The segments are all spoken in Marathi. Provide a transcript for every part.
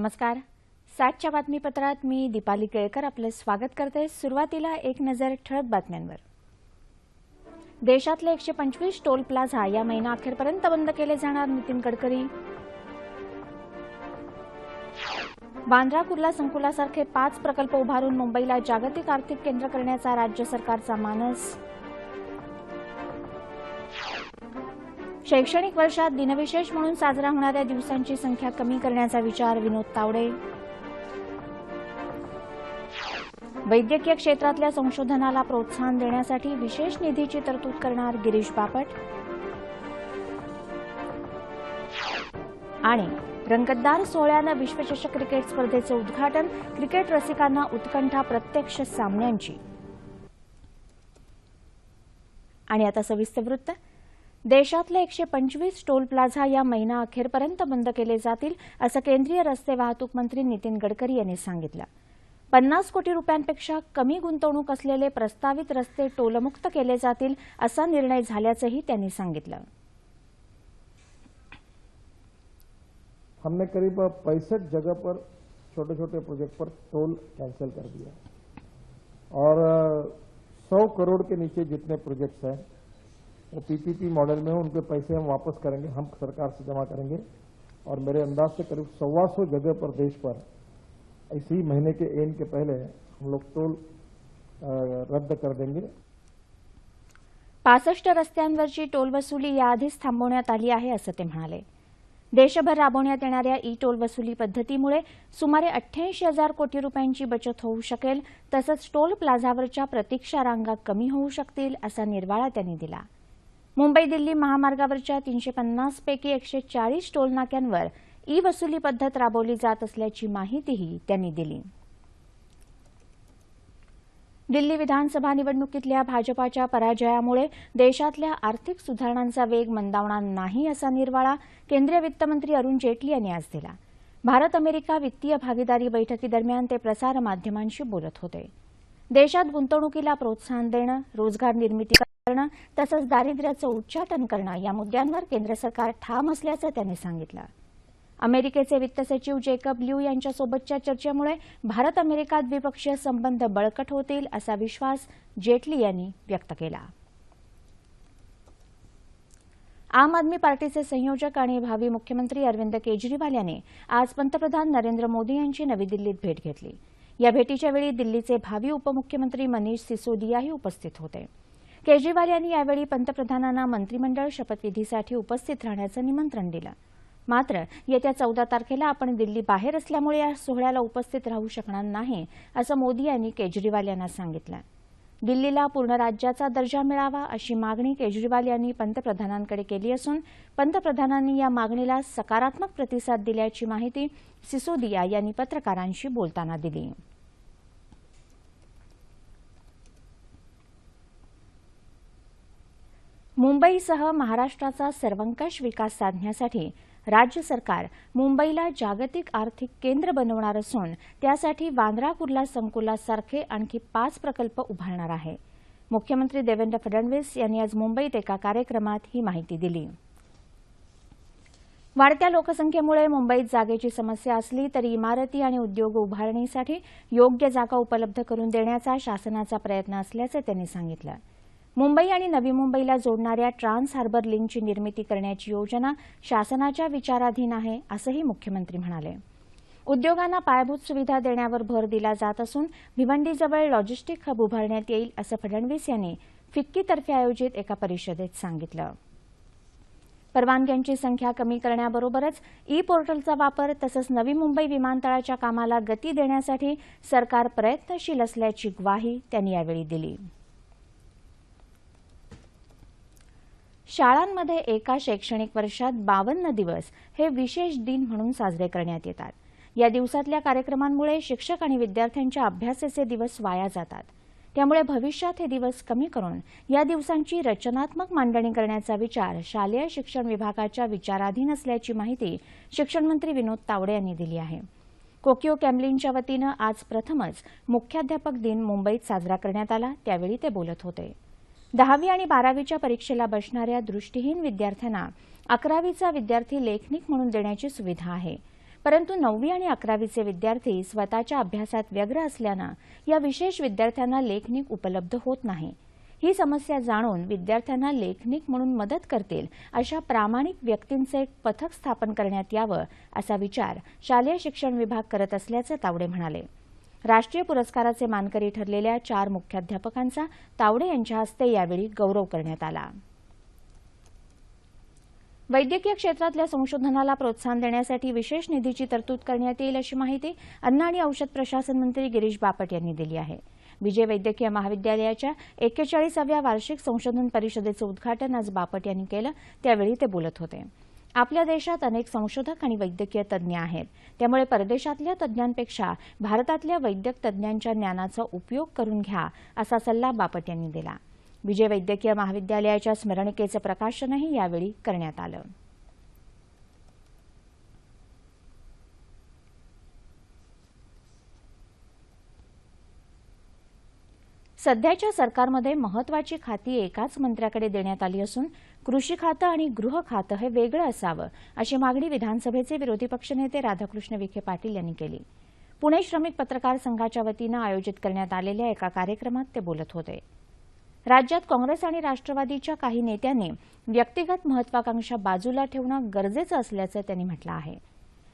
नमस्कार. 7च्या बातमीपत्रात मी दीपाली केळकर आपले स्वागत करते. सुरुवातीला एक नजर ठळक बातम्यांवर. देशातले 125 टोल प्लाझा या महिनाअखेरपर्यंत बंद केले जाणार, नितीन गडकरी. बांद्रा कुर्ला संकुलासारखे 5 प्रकल्प उभारून मुंबईला जागतिक आर्थिक केंद्र करण्याचा राज्य सरकारचा मानस. शैक्षणिक वर्षात दिनविशेष म्हणून साजरा होणाऱ्या दिवसांची संख्या कमी करण्याचा विचार, विनोद तावडे. वैद्यकीय क्षेत्रातल्या संशोधनाला प्रोत्साहन देण्यासाठी विशेष निधीची तरतूद करणार, गिरीश बापट. आणि रंगतदार सोहळ्यानं विश्वचषक क्रिकेट स्पर्धेचं उद्घाटन, क्रिकेट रसिकांना उत्कंठा प्रत्यक्ष सामन्यांची. आणि आता सविस्तर वृत्त. देशातले 125 टोल प्लाझा या महिनाअखेरपर्यंत बंद केले जातील, असं केंद्रीय रस्ते वाहतूक मंत्री नितीन गडकरी यांनी सांगितलं. 50 कोटी रुपयांपेक्षा कमी गुंतवणूक असलेले प्रस्तावित रस्ते टोलमुक्त केले जातील, असा निर्णय झाल्याचंही त्यांनी सांगितलं. हमने करीब 65 जगह पर छोटे छोटे प्रोजेक्ट पर टोल कैंसिल कर दिया और 100 करोड़ के नीचे जितने प्रोजेक्ट्स हैं वो पीपीपी मॉडल में उनके पैसे हम वापस करेंगे, हम सरकार से जमा करेंगे और मेरे अंदाज से करीब 125 जगह पर देश पर इसी महीने के एंड के पहले हम लोग टोल रद्द कर देंगे. 65 रस्त्यांवरची टोल वसुली याआधीच थांबवण्यात आली आहे, असं ते म्हणाले. देशभर राबवण्यात येणाऱ्या ई टोल वसुली पद्धतीमुळे सुमारे 88,000 कोटी रुपयांची बचत होऊ शकेल. तसंच टोल प्लाझावरच्या प्रतीक्षा रांगा कमी होऊ शकतील, असा निर्वाळा त्यांनी दिला. मुंबई दिल्ली महामार्गावरच्या 350 पैकी 140 टोल नाक्यांवर ई वसुली पद्धत राबवली जात असल्याची माहितीही त्यांनी दिली. दिल्ली विधानसभा निवडणुकीतल्या भाजपाच्या पराजयामुळे देशातल्या आर्थिक सुधारणांचा वेग मंदावणार नाही, असा निर्वाळा केंद्रीय वित्तमंत्री अरुण जेटली यांनी आज दिला. भारत अमेरिका वित्तीय भागीदारी बैठकीदरम्यान ते प्रसारमाध्यमांशी बोलत होते. देशात गुंतवणुकीला प्रोत्साहन देणं, रोजगार निर्मिती करणं तसंच दारिद्र्याचं उच्चाटन करणं या मुद्द्यांवर केंद्र सरकार ठाम असल्याचं त्यांनी सांगितलं. अमेरिकेचे वित्त सचिव जेकब ल्यू यांच्यासोबतच्या चर्चेमुळे भारत अमेरिका द्विपक्षीय संबंध बळकट होतील, असा विश्वास जेटली यांनी व्यक्त केला. आम आदमी पार्टीचे संयोजक आणि भावी मुख्यमंत्री अरविंद केजरीवाल यांनी आज पंतप्रधान नरेंद्र मोदी यांची नवी दिल्लीत भेट घेतली. या भेटीच्या वेळी दिल्लीचे भावी उपमुख्यमंत्री मनीष सिसोदियाही उपस्थित होते. केजरीवाल यांनी यावेळी पंतप्रधानांना मंत्रिमंडळ शपथविधीसाठी उपस्थित राहण्याचं निमंत्रण दिलं. मात्र येत्या 14 तारखेला आपण दिल्ली बाहेर असल्यामुळे या सोहळ्याला उपस्थित राहू शकणार नाही, असं मोदी यांनी केजरीवाल यांना सांगितलं. दिल्लीला पूर्ण राज्याचा दर्जा मिळावा, अशी मागणी केजरीवाल यांनी पंतप्रधानांकडे केली असून पंतप्रधानांनी या मागणीला सकारात्मक प्रतिसाद दिल्याची माहिती सिसोदिया यांनी पत्रकारांशी बोलताना दिली. मुंबईसह महाराष्ट्राचा सर्वंकष विकास साधण्यासाठी राज्य सरकार मुंबईला जागतिक आर्थिक केंद्र बनवणार असून त्यासाठी बांद्रा कुर्ला संकुलासारखे आणखी 5 प्रकल्प उभारणार आहे. मुख्यमंत्री देवेंद्र फडणवीस यांनी आज मुंबईत एका कार्यक्रमात ही माहिती दिली. वाढत्या लोकसंख्येमुळे मुंबईत जागेची समस्या असली तरी इमारती आणि उद्योग उभारणीसाठी योग्य जागा उपलब्ध करून देण्याचा शासनाचा प्रयत्न असल्याचं त्यांनी सांगितलं. मुंबई आणि नवी मुंबईला जोडणाऱ्या ट्रान्स हार्बर लिंकची निर्मिती करण्याची योजना शासनाच्या विचाराधीन आहे, असंही मुख्यमंत्री म्हणाले. उद्योगांना पायाभूत सुविधा देण्यावर भर दिला जात असून भिवंडीजवळ लॉजिस्टिक हब उभारण्यात येईल, असं फडणवीस यांनी फिक्कीतर्फे आयोजित एका परिषदेत सांगितलं. परवानग्यांची संख्या कमी करण्याबरोबरच ई पोर्टलचा वापर तसंच नवी मुंबई विमानतळाच्या कामाला गती देण्यासाठी सरकार प्रयत्नशील असल्याची ग्वाही त्यांनी यावेळी दिली. शाळांमध्ये एका शैक्षणिक वर्षात 52 दिवस हे विशेष दिन म्हणून साजरे करण्यात येतात. या दिवसातल्या कार्यक्रमांमुळे शिक्षक आणि विद्यार्थ्यांच्या अभ्यासाचे दिवस वाया जातात. त्यामुळे भविष्यात हे दिवस कमी करून या दिवसांची रचनात्मक मांडणी करण्याचा विचार शालेय शिक्षण विभागाच्या विचाराधीन असल्याची माहिती शिक्षण मंत्री विनोद तावडे यांनी दिली आहे. कोकियो कॅम्लिनच्या वतीनं आज प्रथमच मुख्याध्यापक दिन मुंबईत साजरा करण्यात आला, त्यावेळी ते बोलत होते. 10वी आणि 12वीच्या परीक्षेला बसणाऱ्या दृष्टीहीन विद्यार्थ्यांना 11वीचा विद्यार्थी लेखनिक म्हणून देण्याची सुविधा आहे. परंतु 9वी आणि 11वीचे विद्यार्थी स्वतःच्या अभ्यासात व्यग्र असल्यानं या विशेष विद्यार्थ्यांना लेखनिक उपलब्ध होत नाही. ही समस्या जाणून विद्यार्थ्यांना लेखनिक म्हणून मदत करतील अशा प्रामाणिक व्यक्तींचे एक पथक स्थापन करण्यात यावं असा विचार शालेय शिक्षण विभाग करत असल्याचं तावडे म्हणाले. राष्ट्रीय पुरस्काराचे मानकरी ठरलेल्या 4 मुख्याध्यापकांचा तावडे यांच्या हस्ते यावेळी गौरव करण्यात आला. वैद्यकीय क्षेत्रातल्या संशोधनाला प्रोत्साहन देण्यासाठी विशेष निधीची तरतूद करण्यात येईल अशी माहिती अन्न आणि औषध प्रशासन मंत्री गिरीश बापट यांनी दिली आहे. विजय वैद्यकीय महाविद्यालयाच्या 41व्या वार्षिक संशोधन परिषदेचं उद्घाटन आज बापट यांनी केलं. त्यावेळी ते बोलत होते. आपल्या देशात अनेक संशोधक आणि वैद्यकीय तज्ज्ञ आहेत. त्यामुळे परदेशातल्या तज्ज्ञांपेक्षा भारतातल्या वैद्यक तज्ज्ञांच्या ज्ञानाचा उपयोग करून घ्या असा सल्ला बापट यांनी दिला. विजय वैद्यकीय महाविद्यालयाच्या स्मरणिकेचं प्रकाशनही यावेळी करण्यात आलं. सध्याच्या सरकारमध्ये महत्वाची खाती एकाच मंत्र्याकडे देण्यात आली असून कृषी खातं आणि गृह खातं हे वेगळं असावं अशी मागणी विधानसभेचे विरोधी पक्षनेते राधाकृष्ण विखे पाटील यांनी केली. पुणे श्रमिक पत्रकार संघाच्या वतीनं आयोजित करण्यात आलेल्या एका कार्यक्रमात ते बोलत होते. राज्यात काँग्रेस आणि राष्ट्रवादीच्या काही नेत्यांनी व्यक्तिगत महत्वाकांक्षा बाजूला ठेवणं गरजेचं असल्याचं त्यांनी म्हटलं आहे.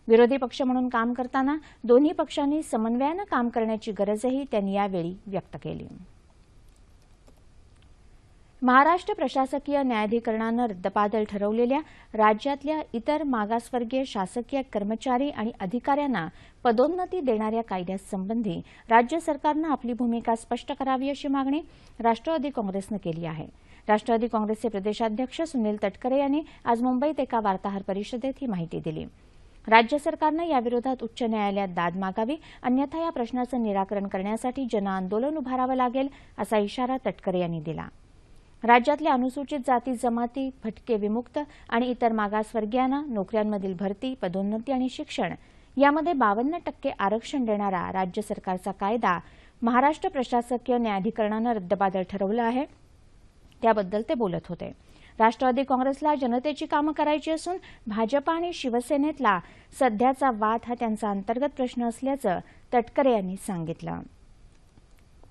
विरोधी पक्ष म्हणून काम करताना दोन्ही पक्षांनी समन्वयानं काम करण्याची गरजही त्यांनी यावेळी व्यक्त केली. महाराष्ट्र प्रशासकीय न्यायाधिकरणानं रद्दबातल ठरवलेल्या राज्यातल्या इतर मागासवर्गीय शासकीय कर्मचारी आणि अधिकाऱ्यांना पदोन्नती देणाऱ्या कायद्यासंबंधी राज्य सरकारनं आपली भूमिका स्पष्ट करावी अशी मागणी राष्ट्रवादी काँग्रेसनं केली आहे. राष्ट्रवादी काँग्रेसचे प्रदेशाध्यक्ष सुनील तटकरे यांनी आज मुंबईत एका वार्ताहर परिषदेत ही माहिती दिली. राज्य सरकारनं याविरोधात उच्च न्यायालयात दाद मागावी, अन्यथा या प्रश्नाचं निराकरण करण्यासाठी जनआंदोलन उभारावं लागेल असा इशारा तटकरे यांनी दिला. राज्यातल्या अनुसूचित जाती जमाती, भटके विमुक्त आणि इतर मागासवर्गीयांना नोकऱ्यांमधील भरती, पदोन्नती आणि शिक्षण यामध्ये 52% आरक्षण देणारा राज्य सरकारचा कायदा महाराष्ट्र प्रशासकीय न्यायाधिकरणानं रद्दबातल ठरवला आहे. त्याबद्दल ते बोलत होते. राष्ट्रवादी काँग्रेसला जनतेची कामं करायची असून भाजपा आणि शिवसेनेतला सध्याचा वाद हा त्यांचा अंतर्गत प्रश्न असल्याचं तटकरे यांनी सांगितलं.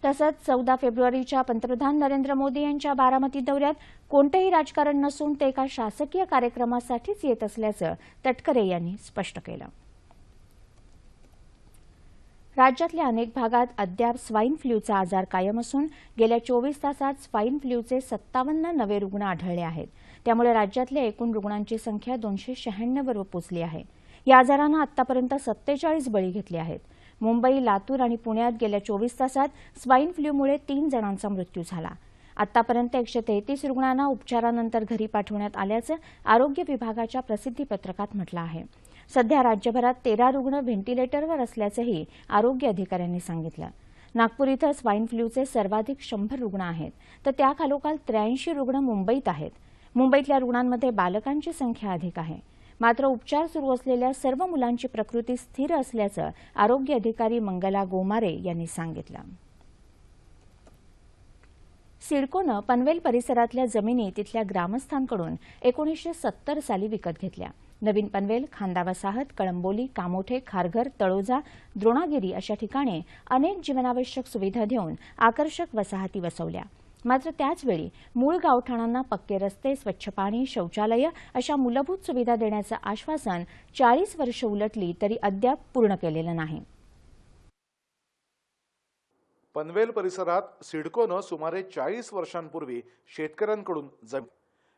तसंच 14 फेब्रुवारीच्या पंतप्रधान नरेंद्र मोदी यांच्या बारामती दौऱ्यात कोणतेही राजकारण नसून ते एका शासकीय कार्यक्रमासाठीच येत असल्याचं तटकरे यांनी स्पष्ट केलं. राज्यातल्या अनेक भागात अद्याप स्वाईन फ्लूचा आजार कायम असून गेल्या 24 तासात स्वाईन फ्लूचे 57 नवे रुग्ण आढळले आहेत. त्यामुळे राज्यातल्या एकूण रुग्णांची संख्या 296 वर पोहोचली आहे. या आजारानं आतापर्यंत 47 बळी घेतले आहेत. मुंबई, लातूर आणि पुण्यात गेल्या 24 तासात स्वाईन फ्लूमुळे 3 जणांचा मृत्यू झाला. आतापर्यंत 133 रुग्णांना उपचारानंतर घरी पाठवण्यात आल्याचं आरोग्य विभागाच्या प्रसिद्धीपत्रकात म्हटलं आहे. सध्या राज्यभरात 13 रुग्ण व्हेंटिलेटरवर असल्याचंही आरोग्य अधिकाऱ्यांनी सांगितलं. नागपूर इथं स्वाईन फ्लूचे सर्वाधिक 100 रुग्ण आहेत, तर त्याखालोखाल 83 रुग्ण मुंबईत आहेत. मुंबईतल्या रुग्णांमध्ये बालकांची संख्या अधिक आहे. मात्र उपचार सुरू असलेल्या सर्व मुलांची प्रकृती स्थिर असल्याचं आरोग्य अधिकारी मंगला गोमारे यांनी सांगितलं. सिडकोनं पनवेल परिसरातल्या जमिनी तिथल्या ग्रामस्थांकडून 1970 साली विकत घेतल्या. नवीन पनवेल, खांदा वसाहत, कळंबोली, कामोठे, खारघर, तळोजा, द्रोणागिरी अशा ठिकाणी अनेक जीवनावश्यक सुविधा देऊन आकर्षक वसाहती वसवल्या. मात्र त्याचवेळी मूळ गावठाणांना पक्के रस्ते, स्वच्छ पाणी, शौचालय अशा मूलभूत सुविधा देण्याचं आश्वासन 40 वर्ष उलटली तरी अद्याप पूर्ण केलेलं नाही. पनवेल परिसरात सिडकोनं सुमारे 40 वर्षांपूर्वी शेतकऱ्यांकडून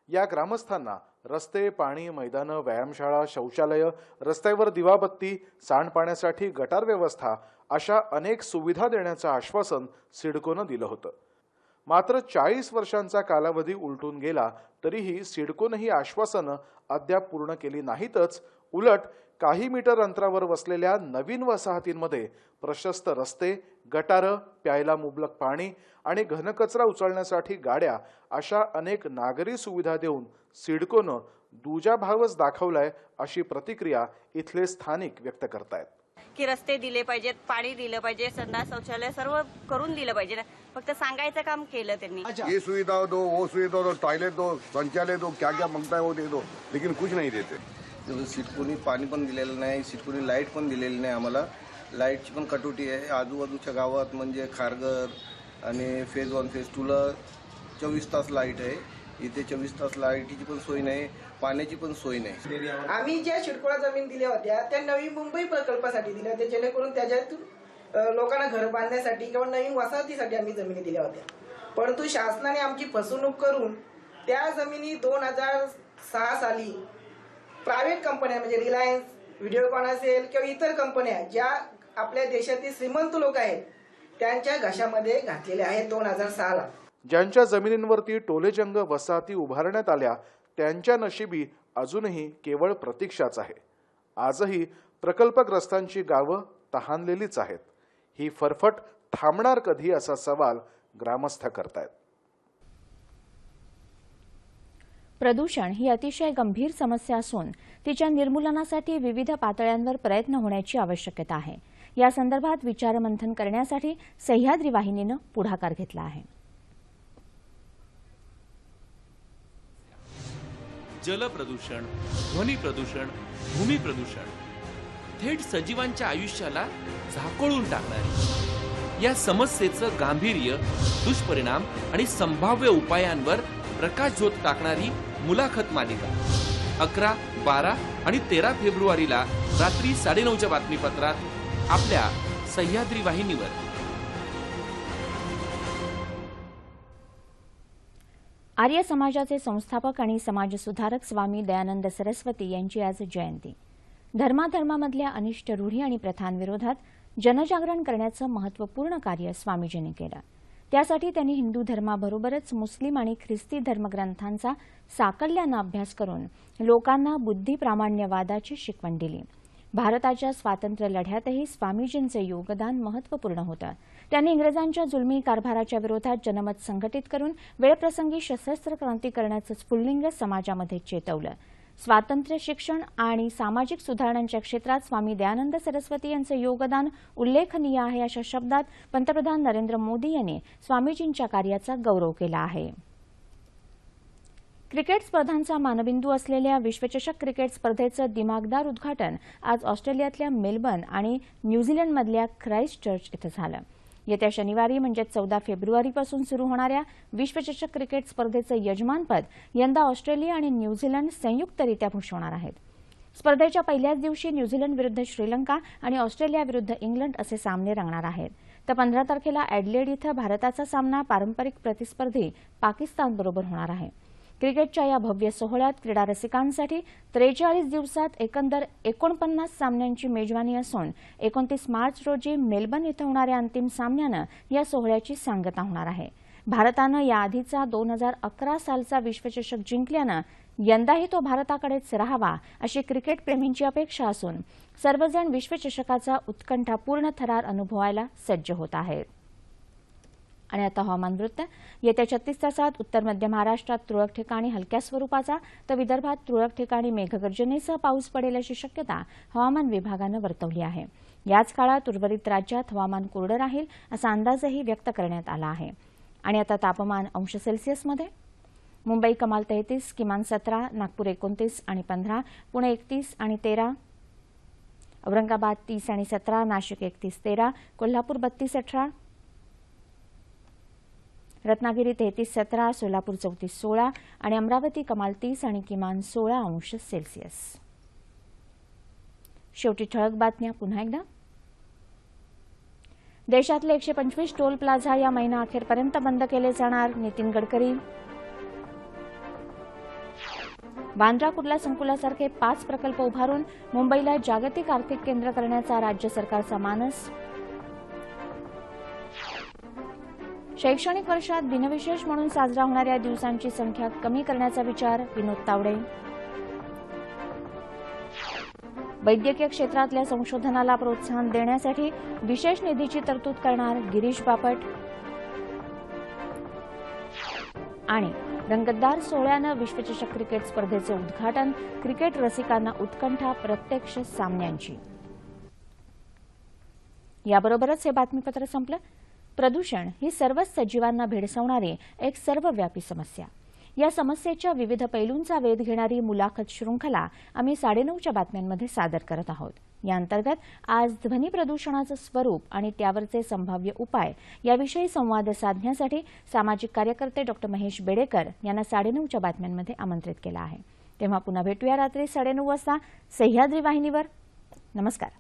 या ग्रामस्थांना रस्ते, पाणी, मैदानं, व्यायामशाळा, शौचालय, रस्त्यावर दिवाबत्ती, सांडपाण्यासाठी गटार व्यवस्था अशा अनेक सुविधा देण्याचं आश्वासन सिडकोनं दिलं होतं. मात्र 40 वर्षांचा कालावधी उलटून गेला तरीही सिडकोनं ही आश्वासनं अद्याप पूर्ण केली नाहीतच. उलट काही मीटर अंतरावर वसलेल्या नवीन वसाहतींमध्ये प्रशस्त रस्ते, गटारं, प्यायला मुबलक पाणी आणि घनकचरा उचलण्यासाठी गाड्या अशा अनेक नागरी सुविधा देऊन सिडकोनं दुजाभावच दाखवलाय अशी प्रतिक्रिया इथले स्थानिक व्यक्त करतायत. की रस्ते दिले पाहिजेत, पाणी दिलं पाहिजे, संडास शौचालय सर्व करून दिलं पाहिजे. फक्त सांगायचं काम केलं त्यांनी. ये सुविधा दो, वो सुविधा दो, टॉयलेट दो, शौचालय दो, क्या क्या मांगता है वो दे दो, लेकिन कुछ नहीं देते. सिडकोनी पाणी पण दिलेलं नाही, सिडकोनी लाईट पण दिलेली नाही आम्हाला. लाईटची पण कटोटी आहे. आजूबाजूच्या गावात म्हणजे खारघर आणि फेज 1 फेज 2 ला 24 तास लाईट आहे. इथे 24 तास लाईटीची पण सोय नाही, पाण्याची पण सोय नाही. आम्ही ज्या शिडकोळा जमीन दिल्या होत्या त्या नवी मुंबई प्रकल्पासाठी दिल्या होत्या, जेणेकरून त्याच्यातून लोकांना घर बांधण्यासाठी किंवा नवीन वसाहतीसाठी आम्ही जमिनी दिल्या होत्या. परंतु शासनाने आमची फसवणूक करून त्या जमिनी 2006 साली प्रायव्हेट कंपन्या म्हणजे रिलायन्स, व्हिडिओकॉन असेल किंवा इतर कंपन्या ज्या आपल्या देशातील श्रीमंत लोक आहेत त्यांच्या घशामध्ये घातलेल्या आहेत 2006 ला. ज्यांच्या जमिनींवरती टोलेजंग वसाहती उभारण्यात आल्या त्यांच्या नशिबी अजूनही केवळ प्रतीक्षाच आहे. आजही प्रकल्पग्रस्तांची गावं तहानलेलीच आहेत. ही फरफट थांबणार कधी असा सवाल ग्रामस्थ करतायत. प्रदूषण ही अतिशय गंभीर समस्या असून तिच्या निर्मूलनासाठी विविध पातळ्यांवर प्रयत्न होण्याची आवश्यकता आहे. या संदर्भात विचारमंथन करण्यासाठी सह्याद्री वाहिनीनं पुढाकार घेतला आहे. जल प्रदूषण, ध्वनी प्रदूषण, भूमी प्रदूषण थेट सजीवांच्या आयुष्याला झाकोळून टाकणारी या समस्येचं गांभीर्य, दुष्परिणाम आणि संभाव्य उपायांवर प्रकाशझोत टाकणारी मुलाखत मालिका 11, 12 आणि 13 फेब्रुवारीला रात्री 9:30च्या बातमीपत्रात आपल्या सह्याद्री वाहिनीवर. आर्य समाजाचे संस्थापक आणि समाजसुधारक स्वामी दयानंद सरस्वती यांची आज जयंती. धर्माधर्मामधल्या अनिष्ट रूढी आणि प्रथांविरोधात जनजागरण करण्याचं महत्त्वपूर्ण कार्य स्वामीजींनी केलं. त्यासाठी त्यांनी हिंदू धर्माबरोबरच मुस्लिम आणि ख्रिस्ती धर्मग्रंथांचा साकल्यानं अभ्यास करून लोकांना बुद्धिप्रामाण्यवादाची शिकवण दिली. भारताच्या स्वातंत्र्य लढ्यातही स्वामीजींचं योगदान महत्त्वपूर्ण होतं. त्यांनी इंग्रजांच्या जुलमी कारभाराच्या विरोधात जनमत संघटित करून वेळप्रसंगी सशस्त्र क्रांती करण्याचं स्फुल्लिंग समाजामध्ये चेतवलं. स्वातंत्र्य, शिक्षण आणि सामाजिक सुधारणांच्या क्षेत्रात स्वामी दयानंद सरस्वती यांचं योगदान उल्लेखनीय आहे अशा शब्दात पंतप्रधान नरेंद्र मोदी यांनी स्वामीजींच्या कार्याचा गौरव केला आहे. क्रिकेट स्पर्धांचा मानबिंदू असलेल्या विश्वचषक क्रिकेट स्पर्धेचं दिमागदार उद्घाटन आज ऑस्ट्रेलियातल्या मेलबर्न आणि न्यूझीलंडमधल्या ख्राइस्टचर्च इथं झालं. येत्या शनिवारी म्हणजे 14 फेब्रुवारीपासून सुरू होणाऱ्या विश्वचषक क्रिकेट स्पर्धेचं यजमानपद यंदा ऑस्ट्रेलिया आणि न्यूझीलंड संयुक्तरित्या भूषवणार आहेत. स्पर्धेच्या पहिल्याच दिवशी न्यूझीलंड विरुद्ध श्रीलंका आणि ऑस्ट्रेलिया विरुद्ध इंग्लंड असे सामने रंगणार आहेत. तर 15 तारखेला ॲडलेड इथं भारताचा सामना पारंपरिक प्रतिस्पर्धी पाकिस्तानबरोबर होणार आहे. क्रिकेटच्या या भव्य सोहळ्यात क्रीडा रसिकांसाठी 43 दिवसात एकंदर 49 सामन्यांची मेजवानी असून 29 मार्च रोजी मेलबर्न इथं होणाऱ्या अंतिम सामन्यानं या सोहळ्याची सांगता होणार आहे. भारतानं याआधीचा 2011 सालचा विश्वचषक जिंकल्यानं यंदाही तो भारताकडेच राहावा अशी क्रिकेटप्रेमींची अपेक्षा असून सर्वजण विश्वचषकाचा उत्कंठापूर्ण थरार अनुभवायला सज्ज होत आहेत. आणि आता हवामान वृत्त. येत्या 36 तासात उत्तर मध्य महाराष्ट्रात तुरळक ठिकाणी हलक्या स्वरूपाचा तर विदर्भात तुरळक ठिकाणी मेघगर्जनेसह पाऊस पडेल अशी शक्यता हवामान विभागानं वर्तवली आहे. याच काळात उर्वरित राज्यात हवामान कोरडं राहील असा अंदाजही व्यक्त करण्यात आला आहे. आणि आता तापमान अंश सेल्सिअसमध्ये. मुंबई कमाल 33, किमान 17, नागपूर 29 आणि 15, पुणे 31 आणि 13, औरंगाबाद 30 आणि 17, नाशिक 31, 13, कोल्हापूर 32, 18, रत्नागिरी 33, 17, सोलापूर 34, 16 आणि अमरावती कमाल 30 आणि किमान 16 अंश सेल्सिअस. शेवटी ठळक बातम्या पुन्हा एकदा. देशातले 125 टोल प्लाझा या महिना अखेरपर्यंत बंद केले जाणार, नितीन गडकरी. बांद्रा कुर्ला संकुलासारखे 5 प्रकल्प उभारून मुंबईला जागतिक आर्थिक केंद्र करण्याचा राज्य सरकारचा मानस. शैक्षणिक वर्षात दिनविशेष म्हणून साजरा होणाऱ्या दिवसांची संख्या कमी करण्याचा विचार, विनोद तावडे. वैद्यकीय क्षेत्रातल्या संशोधनाला प्रोत्साहन देण्यासाठी विशेष निधीची तरतूद करणार, गिरीश बापट. आणि रंगतदार सोहळ्यानं विश्वचषक क्रिकेट स्पर्धेचे उद्घाटन, क्रिकेट रसिकांना उत्कंठा प्रत्यक्ष सामन्यांची. याबरोबरच हे बातमीपत्र संपलं. प्रदूषण ही सर्वच सजीवांना भेडसावणारी एक सर्वव्यापी समस्या. या समस्येच्या विविध पैलूंचा वेध घेणारी मुलाखत शृंखला आम्ही 9:30च्या बातम्यांमध्ये सादर करत आहोत। या अंतर्गत आज ध्वनी प्रदूषणाचं स्वरूप आणि त्यावरचे संभाव्य उपाय याविषयी संवाद साधण्यासाठी सामाजिक कार्यकर्ते डॉ. महेश बेडेकर यांना 9:30च्या बातम्यांमध्ये आमंत्रित केलं आहे। तेव्हा पुन्हा भेटूया रात्री 9:30 वाजता सह्याद्री वाहिनीवर। नमस्कार।